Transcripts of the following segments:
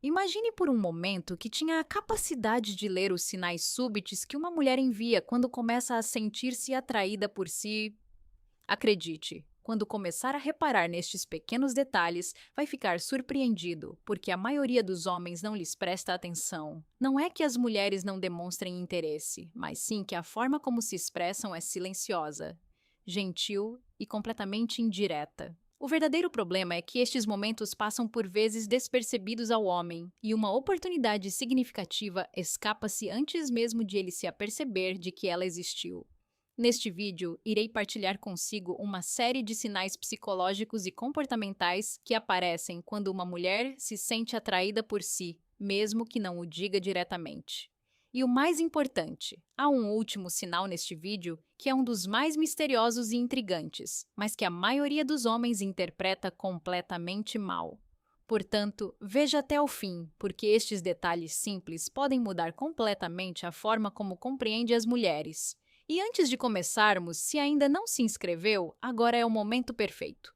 Imagine por um momento que tinha a capacidade de ler os sinais súbitos que uma mulher envia quando começa a sentir-se atraída por si. Acredite, quando começar a reparar nestes pequenos detalhes, vai ficar surpreendido, porque a maioria dos homens não lhes presta atenção. Não é que as mulheres não demonstrem interesse, mas sim que a forma como se expressam é silenciosa, gentil e completamente indireta. O verdadeiro problema é que estes momentos passam por vezes despercebidos ao homem, e uma oportunidade significativa escapa-se antes mesmo de ele se aperceber de que ela existiu. Neste vídeo, irei partilhar consigo uma série de sinais psicológicos e comportamentais que aparecem quando uma mulher se sente atraída por si, mesmo que não o diga diretamente. E o mais importante, há um último sinal neste vídeo que é um dos mais misteriosos e intrigantes, mas que a maioria dos homens interpreta completamente mal. Portanto, veja até o fim, porque estes detalhes simples podem mudar completamente a forma como compreende as mulheres. E antes de começarmos, se ainda não se inscreveu, agora é o momento perfeito.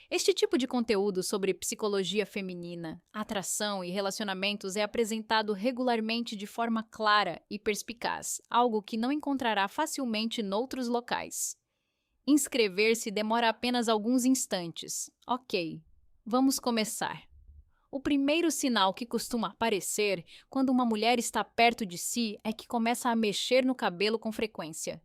Este tipo de conteúdo sobre psicologia feminina, atração e relacionamentos é apresentado regularmente de forma clara e perspicaz, algo que não encontrará facilmente noutros locais. Inscrever-se demora apenas alguns instantes. Ok, vamos começar. O primeiro sinal que costuma aparecer quando uma mulher está perto de si é que começa a mexer no cabelo com frequência.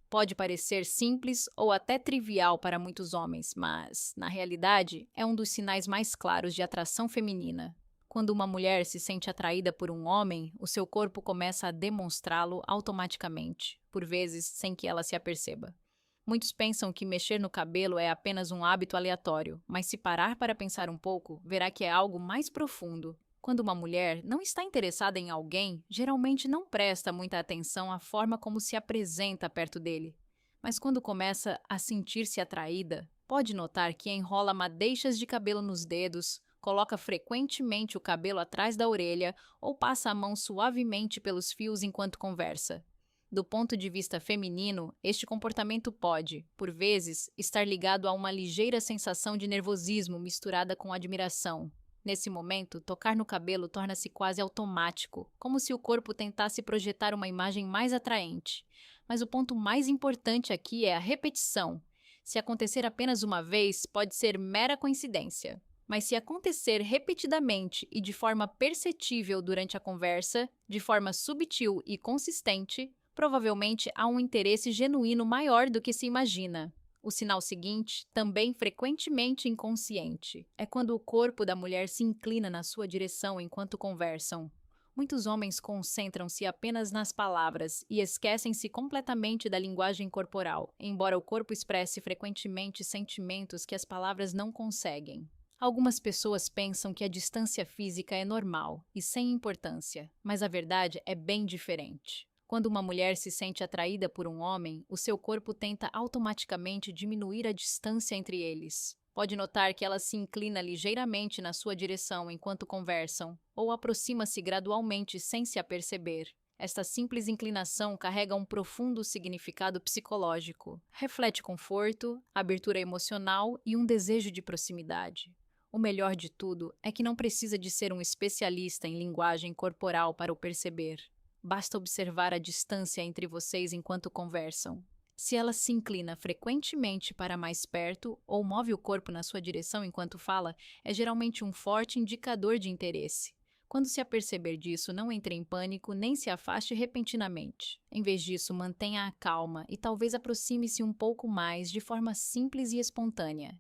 Pode parecer simples ou até trivial para muitos homens, mas, na realidade, é um dos sinais mais claros de atração feminina. Quando uma mulher se sente atraída por um homem, o seu corpo começa a demonstrá-lo automaticamente, por vezes sem que ela se aperceba. Muitos pensam que mexer no cabelo é apenas um hábito aleatório, mas se parar para pensar um pouco, verá que é algo mais profundo. Quando uma mulher não está interessada em alguém, geralmente não presta muita atenção à forma como se apresenta perto dele. Mas quando começa a sentir-se atraída, pode notar que enrola madeixas de cabelo nos dedos, coloca frequentemente o cabelo atrás da orelha ou passa a mão suavemente pelos fios enquanto conversa. Do ponto de vista feminino, este comportamento pode, por vezes, estar ligado a uma ligeira sensação de nervosismo misturada com admiração. Nesse momento, tocar no cabelo torna-se quase automático, como se o corpo tentasse projetar uma imagem mais atraente. Mas o ponto mais importante aqui é a repetição. Se acontecer apenas uma vez, pode ser mera coincidência. Mas se acontecer repetidamente e de forma perceptível durante a conversa, de forma sutil e consistente, provavelmente há um interesse genuíno maior do que se imagina. O sinal seguinte, também frequentemente inconsciente, é quando o corpo da mulher se inclina na sua direção enquanto conversam. Muitos homens concentram-se apenas nas palavras e esquecem-se completamente da linguagem corporal, embora o corpo expresse frequentemente sentimentos que as palavras não conseguem. Algumas pessoas pensam que a distância física é normal e sem importância, mas a verdade é bem diferente. Quando uma mulher se sente atraída por um homem, o seu corpo tenta automaticamente diminuir a distância entre eles. Pode notar que ela se inclina ligeiramente na sua direção enquanto conversam, ou aproxima-se gradualmente sem se aperceber. Esta simples inclinação carrega um profundo significado psicológico. Reflete conforto, abertura emocional e um desejo de proximidade. O melhor de tudo é que não precisa de ser um especialista em linguagem corporal para o perceber. Basta observar a distância entre vocês enquanto conversam. Se ela se inclina frequentemente para mais perto ou move o corpo na sua direção enquanto fala, é geralmente um forte indicador de interesse. Quando se aperceber disso, não entre em pânico nem se afaste repentinamente. Em vez disso, mantenha a calma e talvez aproxime-se um pouco mais de forma simples e espontânea.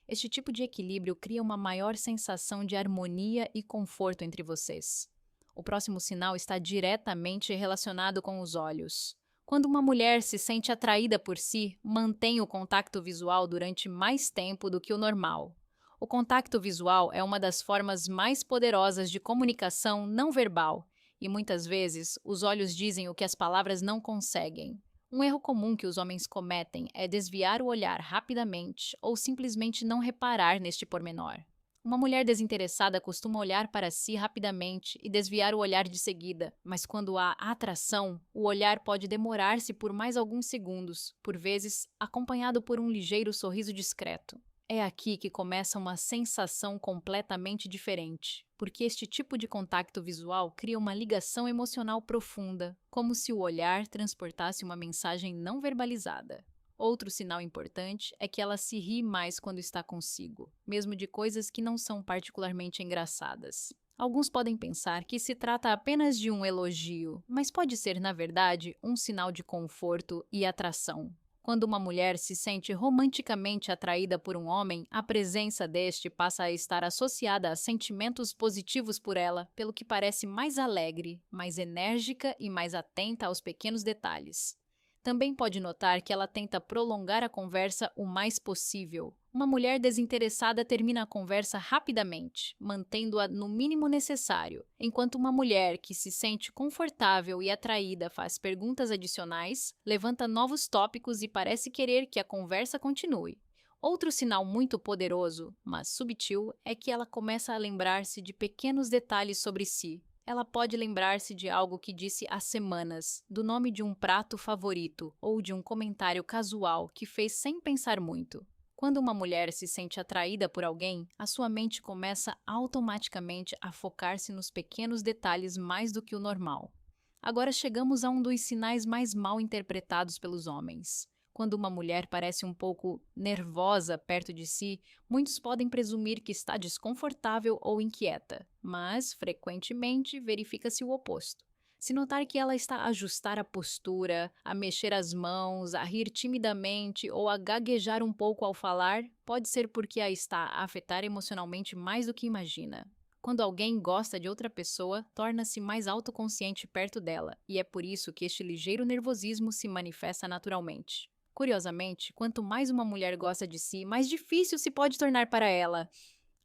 Este tipo de equilíbrio cria uma maior sensação de harmonia e conforto entre vocês. O próximo sinal está diretamente relacionado com os olhos. Quando uma mulher se sente atraída por si, mantém o contato visual durante mais tempo do que o normal. O contato visual é uma das formas mais poderosas de comunicação não verbal, e muitas vezes os olhos dizem o que as palavras não conseguem. Um erro comum que os homens cometem é desviar o olhar rapidamente ou simplesmente não reparar neste pormenor. Uma mulher desinteressada costuma olhar para si rapidamente e desviar o olhar de seguida, mas quando há atração, o olhar pode demorar-se por mais alguns segundos, por vezes acompanhado por um ligeiro sorriso discreto. É aqui que começa uma sensação completamente diferente, porque este tipo de contato visual cria uma ligação emocional profunda, como se o olhar transportasse uma mensagem não verbalizada. Outro sinal importante é que ela se ri mais quando está consigo, mesmo de coisas que não são particularmente engraçadas. Alguns podem pensar que se trata apenas de um elogio, mas pode ser, na verdade, um sinal de conforto e atração. Quando uma mulher se sente romanticamente atraída por um homem, a presença deste passa a estar associada a sentimentos positivos por ela, pelo que parece mais alegre, mais enérgica e mais atenta aos pequenos detalhes. Também pode notar que ela tenta prolongar a conversa o mais possível. Uma mulher desinteressada termina a conversa rapidamente, mantendo-a no mínimo necessário, enquanto uma mulher que se sente confortável e atraída faz perguntas adicionais, levanta novos tópicos e parece querer que a conversa continue. Outro sinal muito poderoso, mas sutil, é que ela começa a lembrar-se de pequenos detalhes sobre si. Ela pode lembrar-se de algo que disse há semanas, do nome de um prato favorito ou de um comentário casual que fez sem pensar muito. Quando uma mulher se sente atraída por alguém, a sua mente começa automaticamente a focar-se nos pequenos detalhes mais do que o normal. Agora chegamos a um dos sinais mais mal interpretados pelos homens. Quando uma mulher parece um pouco nervosa perto de si, muitos podem presumir que está desconfortável ou inquieta, mas, frequentemente, verifica-se o oposto. Se notar que ela está a ajustar a postura, a mexer as mãos, a rir timidamente ou a gaguejar um pouco ao falar, pode ser porque a está a afetar emocionalmente mais do que imagina. Quando alguém gosta de outra pessoa, torna-se mais autoconsciente perto dela, e é por isso que este ligeiro nervosismo se manifesta naturalmente. Curiosamente, quanto mais uma mulher gosta de si, mais difícil se pode tornar para ela.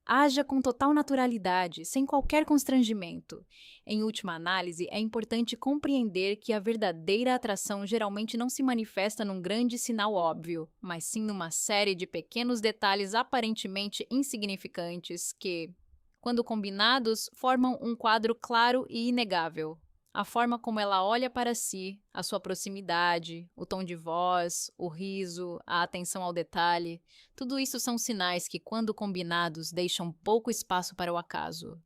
Haja com total naturalidade, sem qualquer constrangimento. Em última análise, é importante compreender que a verdadeira atração geralmente não se manifesta num grande sinal óbvio, mas sim numa série de pequenos detalhes aparentemente insignificantes que, quando combinados, formam um quadro claro e inegável. A forma como ela olha para si, a sua proximidade, o tom de voz, o riso, a atenção ao detalhe, tudo isso são sinais que, quando combinados, deixam pouco espaço para o acaso.